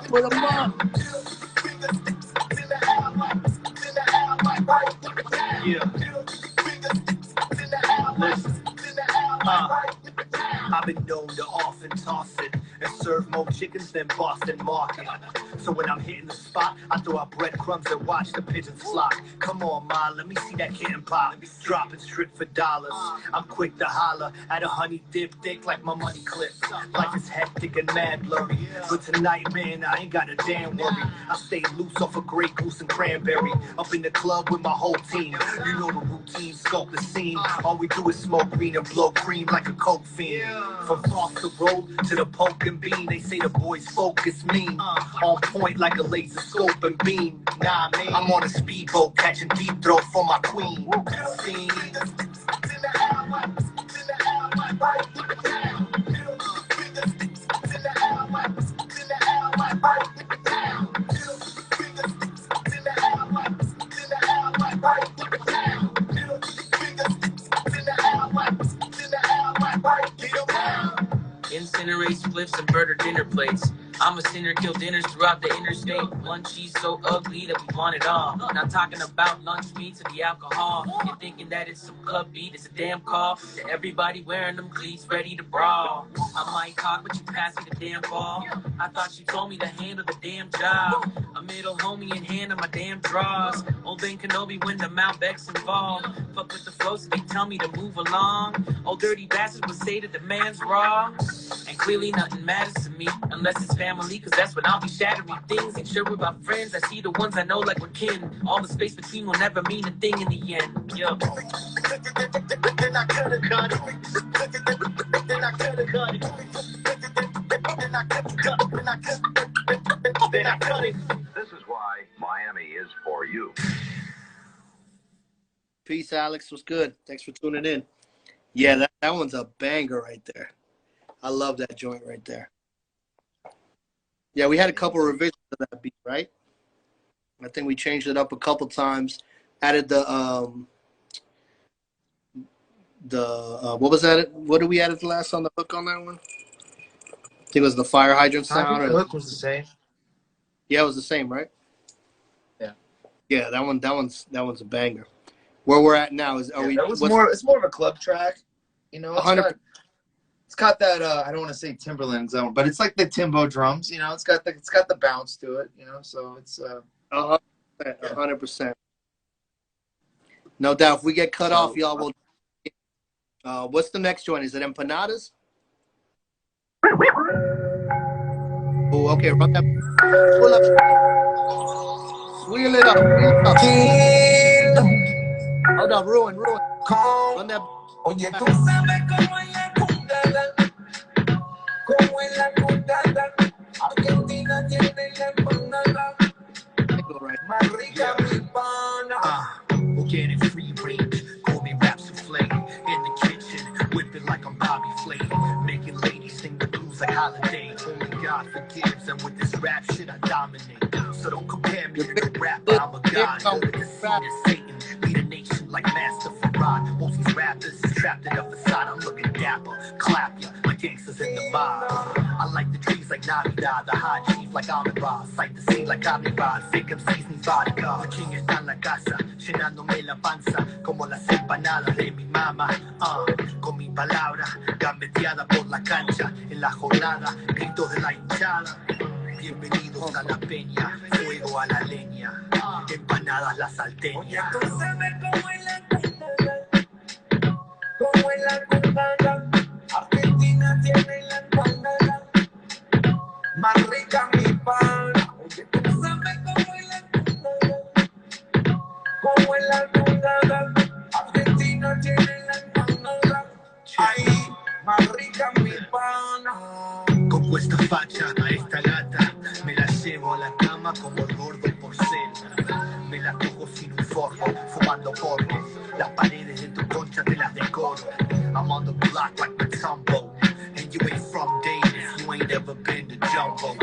Put 'em up. Yeah. Listen. I've been known to often toss it and serve more chickens than Boston Market. So when I'm hitting the spot, I throw out breadcrumbs and watch the pigeons flock. Come on, ma, let me see that kitten pop. Dropping strip for dollars. I'm quick to holler at a honey dip thick like my money clips. Life is hectic and mad blurry. But tonight, man, I ain't got a damn worry. I stay loose off a Grey Goose and cranberry. Up in the club with my whole team. You know the routine, sculpt the scene. All we do is smoke green and blow cream like a coke fiend. From Foster Road to the poke and bean, they say the boys focus mean. On point like a laser scope and beam. Nah, man, I'm on a speedboat catching deep throat for my queen. Scene. Incinerate spliffs and burger dinner plates. I'm a sinner, kill dinners throughout the interstate. Lunch cheese so ugly that we want it all. Not talking about lunch meat to the alcohol. You're thinking that it's some club beat, it's a damn call to everybody wearing them cleats ready to brawl. I might talk, but you pass me the damn ball. I thought you told me to handle the damn job. A middle homie in hand on my damn draws. Old Ben Kenobi when the Malbec's involved. Fuck with the flow so they tell me to move along. Old dirty bastard would say that the man's wrong. And clearly nothing matters to me unless it's family, cause that's when I'll be shattering things. Ain't sure about friends, I see the ones I know like we're kin. All the space between will never mean a thing in the end. Yo. Then I coulda cut it. Then I coulda cut it. Then I cut it. This is why Miami is for you. Peace, Alex. What's good? Thanks for tuning in. Yeah, that one's a banger right there. I love that joint right there. Yeah, we had a couple revisions of that beat, right? I think we changed it up a couple times. Added the what was that? What did we add the last on the hook on that one? I think it was the fire hydrant sound. I think the hook was the same. Yeah, it was the same, right? Yeah. Yeah, that one's a banger. Where we're at now is it's more of a club track, you know. It's got that I don't want to say Timberland zone, but it's like the Timbo drums, you know. It's got the bounce to it, you know. So it's 100%. No doubt. If we get cut off, y'all will. What's the next joint? Is it empanadas? Oh, okay. Run that. Pull up. Wheel it up. Hold up, ruin. Run that. Oye, tú sabes cómo es la cundada, cómo es la cundada. Argentina tiene la empanada más rica, mi pana. Organic free range, Kome rap souffle in the kitchen, whipping like I'm Bobby Flay, making ladies sing the blues like Holiday. Only God forgives, and with this rap shit I dominate. So don't compare me to the rap, I'm a god. The scene is Satan, lead a nation like Master Farad. Most these rappers is trapped in a facade. I'm looking dapper, clap ya like gangsters in the mob. I like the trees like Navidad, the high chief like Amibar, sight the scene like Amibar, fake MCs ni bodyguard. The king está en la casa, llenándome la panza como las empanadas de mi mamá. Con mi palabra, gambeteada por la cancha, en la jornada, gritos de la hinchada. Bienvenidos a la peña, fuego a la leña, empanadas la salteña. Tú sabes cómo es la cundada, cómo es la cundada. Argentina tiene la empanada más rica, mi pana. Oye, tú sabes cómo es la cundada, cómo es la cundada. Argentina tiene la empanada ahí más rica, mi pana. Con questa faccia a esta gata me llama como el gordo porcel. Me la cojo sin un forro, fumando porros. Las paredes de tu concha te las decoro. I'm on the block like Matumbo. And you ain't from Dane if you ain't ever been to Jumbo.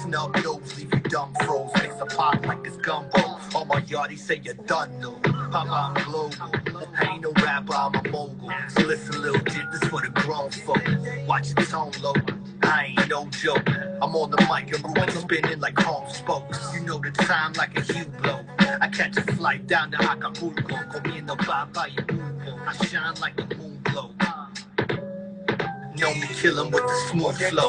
Snub nose, leave you dumb froze. Mix a pot like it's gumbo. All my yardies say you're done, no. I'm global. I ain't no rapper, I'm a mogul. So listen, little jit, this for the grown folk. Watch your tone low. I ain't no joke. I'm on the mic and ruin spinning like home spokes. You know the time like a Hublot. I catch a flight down to Acapulco. Comiendo papa y pulpo. I shine like the moon glow. Know me kill 'em with the smooth flow.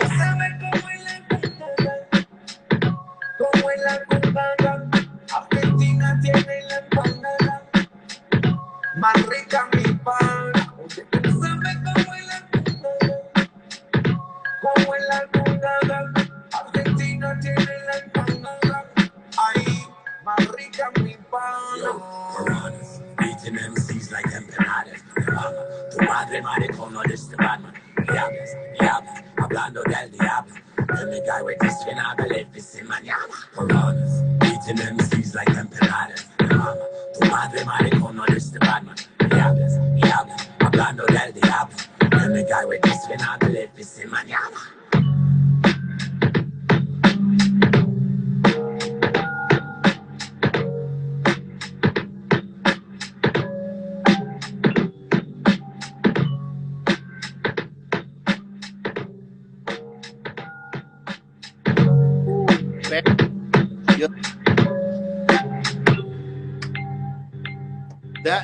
Como en la cubana, Argentina tiene la empanada más rica, mi pana. Oye, tú sabes cómo en la cubana, como en la cubana, Argentina tiene la empanada ahí más rica, mi pana. Yo, piranhas, beating MCs like empanadas. Tu madre maricón, no eres de Batman. Diablas, diablas, hablando del diablo. And the guy with this fin, I believe this in mañana. Piranhas, beating MCs like empanadas. Tu madre maricón, no eres de Batman. Diablas, diablas, hablando del diablo. And the guy with this fin, I believe this in mañana.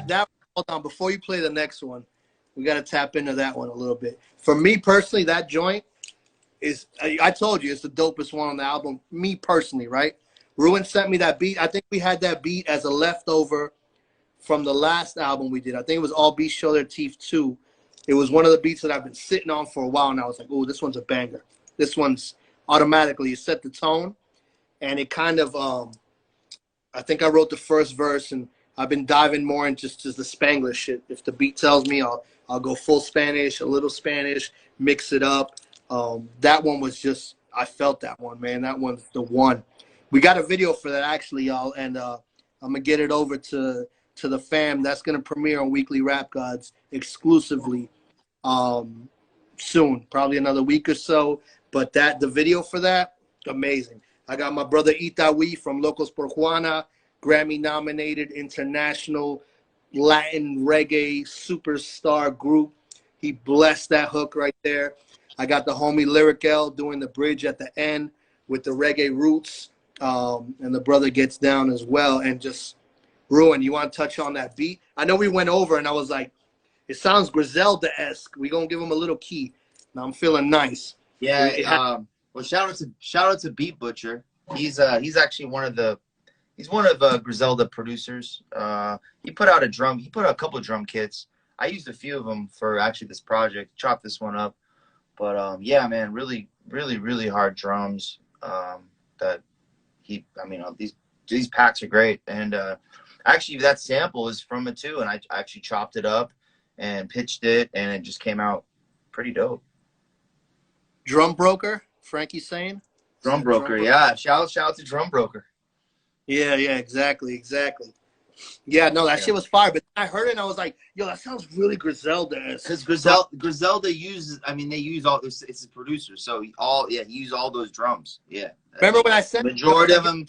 That hold on, before you play the next one, we got to tap into that one a little bit. For me personally, that joint is, I told you, it's the dopest one on the album. Me personally, right? Ruen sent me that beat. I think we had that beat as a leftover from the last album we did. I think it was All Beats Show Their Teeth 2. It was one of the beats that I've been sitting on for a while, and I was like, oh, this one's a banger. This one's automatically, it set the tone, and it kind of, I think I wrote the first verse, and I've been diving more into just the Spanglish shit. If the beat tells me, I'll go full Spanish, a little Spanish, mix it up. That one was just, I felt that one, man. That one's the one. We got a video for that, actually, y'all, and I'm going to get it over to the fam. That's going to premiere on Weekly Rap Gods exclusively soon, probably another week or so. But the video for that, amazing. I got my brother Itawi from Locos por Juana, Grammy-nominated international Latin reggae superstar group. He blessed that hook right there. I got the homie Lyric L doing the bridge at the end with the reggae roots, and the brother gets down as well. And just, Ruen, you want to touch on that beat? I know we went over, and I was like, it sounds Griselda-esque. We're going to give him a little key. Now I'm feeling nice. Yeah, well, shout out to Beat Butcher. He's actually one of Griselda producers. He put out a couple of drum kits. I used a few of them for actually this project. Chopped this one up, but yeah, man, really hard drums. These packs are great, and actually that sample is from it too, and I actually chopped it up and pitched it, and it just came out pretty dope. Drum Broker, Frankie's saying. Drum Broker, yeah. Shout out to Drum Broker. Yeah, exactly. Yeah, no, that shit was fire. But I heard it and I was like, yo, that sounds really Griselda-esque. Because Griselda uses, they use all, it's a producer, so he used all those drums. Yeah. Remember when I said majority of them?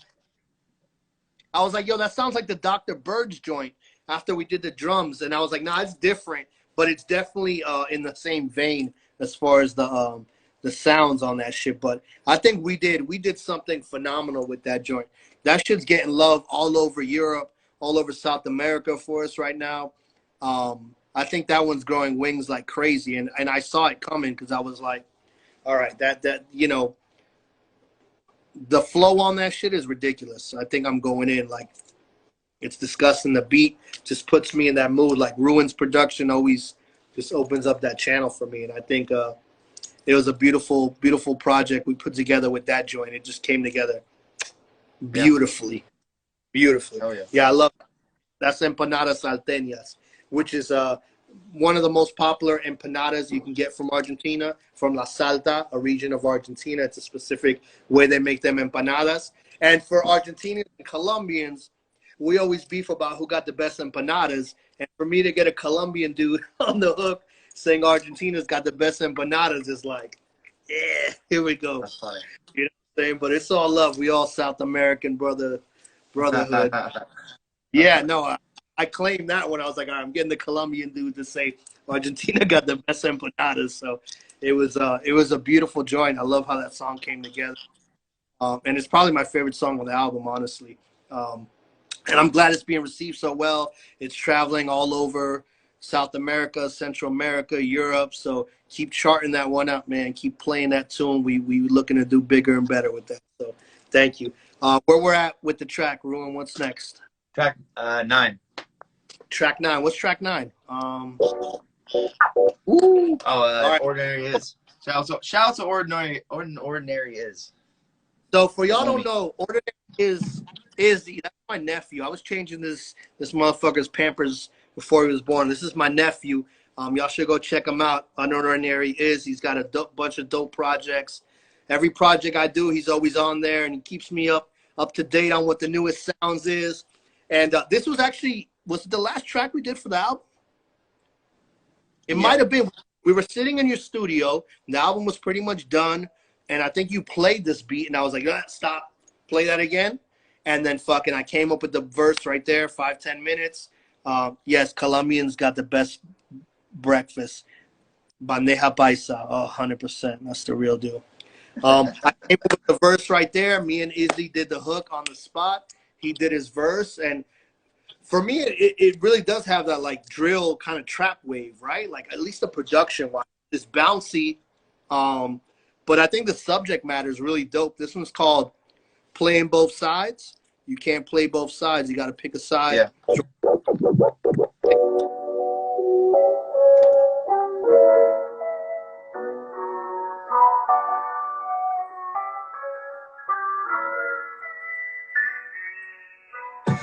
I was like, yo, that sounds like the Dr. Bird's joint after we did the drums. And I was like, nah, it's different, but it's definitely in the same vein as far as the sounds on that shit. But I think we did something phenomenal with that joint. That shit's getting love all over Europe, all over South America for us right now. I think that one's growing wings like crazy, and I saw it coming because I was like, all right, that you know, the flow on that shit is ridiculous. I think I'm going in like it's disgusting. The beat just puts me in that mood. Like Ruen's production always just opens up that channel for me, and I think it was a beautiful project we put together with that joint. It just came together beautifully. Oh, yeah. Yeah, I love it. That's empanadas salteñas, which is one of the most popular empanadas you can get from Argentina, from La Salta, a region of Argentina. It's a specific way they make them empanadas. And for Argentinians and Colombians, we always beef about who got the best empanadas. And for me to get a Colombian dude on the hook saying Argentina's got the best empanadas is like, yeah, here we go. That's funny. You know what I'm saying? But it's all love. We all South American brotherhood. Yeah, no, I claimed that when I was like, all right, I'm getting the Colombian dude to say Argentina got the best empanadas. So it was a beautiful joint. I love how that song came together. And it's probably my favorite song on the album, honestly. And I'm glad it's being received so well. It's traveling all over South America, Central America, Europe. So keep charting that one up, man. Keep playing that tune. We looking to do bigger and better with that. So thank you. Where we're at with the track, Ruen, what's next? Track 9. Track 9. What's track 9? Right. Ordinary Is. Shout out to Ordinary Is. So for y'all don't know, Ordinary Is that's my nephew. I was changing this motherfucker's Pampers before he was born. This is my nephew. Y'all should go check him out. Ordinary Is. He's got a bunch of dope projects. Every project I do, he's always on there, and he keeps me up to date on what the newest sounds is. And this was it the last track we did for the album? It might have been. We were sitting in your studio. The album was pretty much done. And I think you played this beat. And I was like, stop. Play that again. And then I came up with the verse right there, 5-10 minutes. Yes, Colombians got the best breakfast. Bandeja paisa, 100%. That's the real deal. I came up with the verse right there. Me and Izzy did the hook on the spot. He did his verse. And for me, it really does have that like drill kind of trap wave, right? Like at least the production wise, it's bouncy. But I think the subject matter is really dope. This one's called Playing Both Sides. You can't play both sides. You got to pick a side. Yeah.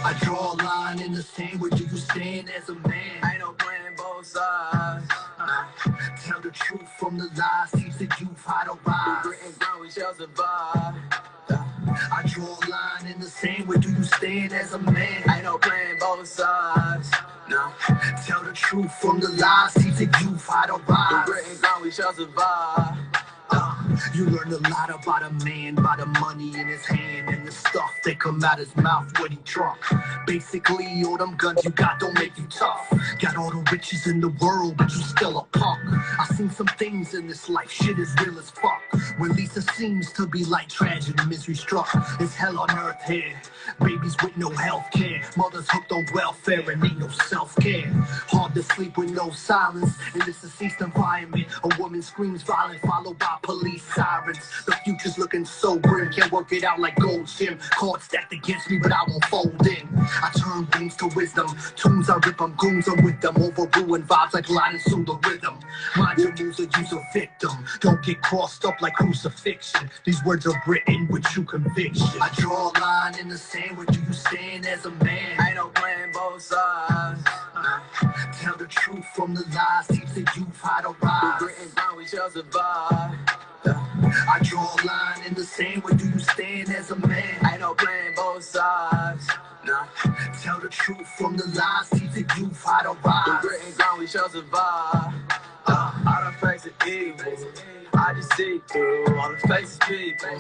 I draw a line in the sand. Where do you stand as a man? I ain't no playing both sides. Tell the truth from the lies. Teach the youth how to rise. Written down, we shall survive. I draw a line in the sand. Where do you stand as a man? I ain't no playing both sides. No. Tell the truth from the lies. Teach the youth how to rise. Written down, we shall survive. You learn a lot about a man by the money in his hand and the stuff that come out his mouth when he drunk. Basically, all them guns you got don't make you tough. Got all the riches in the world, but you still a punk. I seen some things in this life, shit is real as fuck. When Lisa seems to be like tragedy, misery struck. It's hell on earth here. Babies with no health care. Mothers hooked on welfare and ain't no self-care. Hard to sleep with no silence in this deceased environment. A woman screams violent, followed by police sirens. The future's looking so grim. Can't work it out like gold gym. Cards stacked against me, but I won't fold in. I turn things to wisdom. Tunes I rip, I'm goons, I'm with them. Overruin vibes like lining through the rhythm. Mind your moves or use a victim. Don't get crossed up like crucifixion. These words are written with true conviction. I draw a line in the sand. Where do you stand as a man? I ain't no playing both sides. Tell the truth from the lies. Teach the youth how to rise. Written down, we shall survive. I draw a line in the sand. Where do you stand as a man? I ain't no playing both sides. Nah. Tell the truth from the lies. Teach the youth how to rise. Written down, we shall survive. I done face the evil. I just see through all the faces people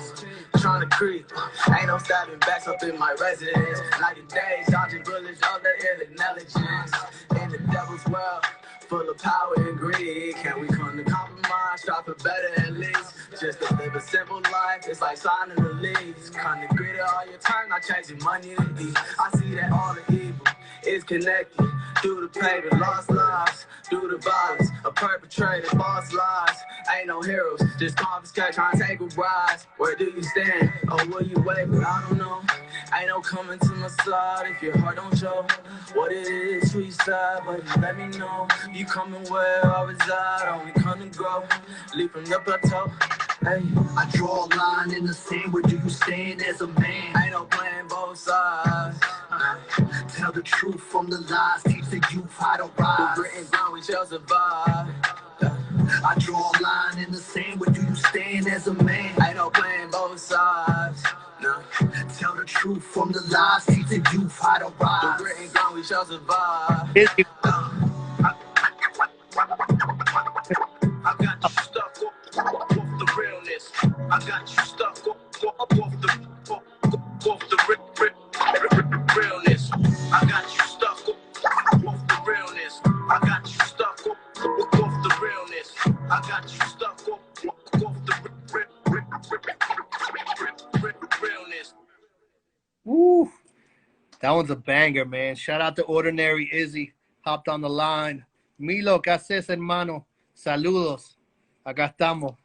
trying to creep. Ain't no stabbing backs up in my residence. Like a day, dodging bullets, all the ill intelligence. In the devil's world, full of power and greed. Can we come to compromise, strive for better at least? Just to live a simple life, it's like signing the lease. Come to grit it all your time, not chasing money to eat. I see that all the evil is connected. Through the paper, lost lives. Through the violence, a perpetrator, false lies. Ain't no heroes, just confiscate, trying to take a rise. Where do you stand? Or will you wait? But I don't know. Ain't no coming to my side if your heart don't show what it is, who you side, but you let me know. You coming where I reside, only come to grow. Leap from the plateau. Hey, I draw a line in the sand. Where do you stand as a man? Ain't no playing both sides. Tell the truth from the lies. Teach the youth how to rise. Written down, we shall survive. I draw a line in the sand. Where do you stand as a man? Ain't no playing both sides. Nah. Tell the truth from the lies, teach the youth how to rise. The grit and grind, we shall survive. I got you stuck off the realness. I got you stuck off the realness. I got you stuck off the realness. I got you stuck off the realness. I got you stuck off the realness. Woo. That one's a banger, man. Shout out to Ordinary Izzy. Hopped on the line. Milo, ¿qué haces, hermano? Saludos. Acá estamos.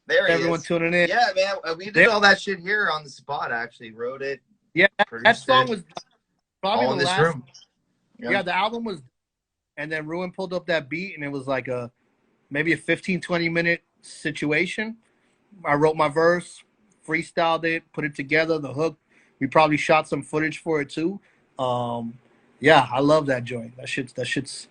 There he Everyone is. tuning in. Yeah, man. We did all that shit here on the spot, actually. Wrote it. Yeah, that song it. was probably all in the this last. room. Yeah, the album was. And then Ruin pulled up that beat, and it was like maybe a 15, 20-minute situation. I wrote my verse, freestyled it, put it together, the hook. We probably shot some footage for it too. Yeah, I love that joint. That shit's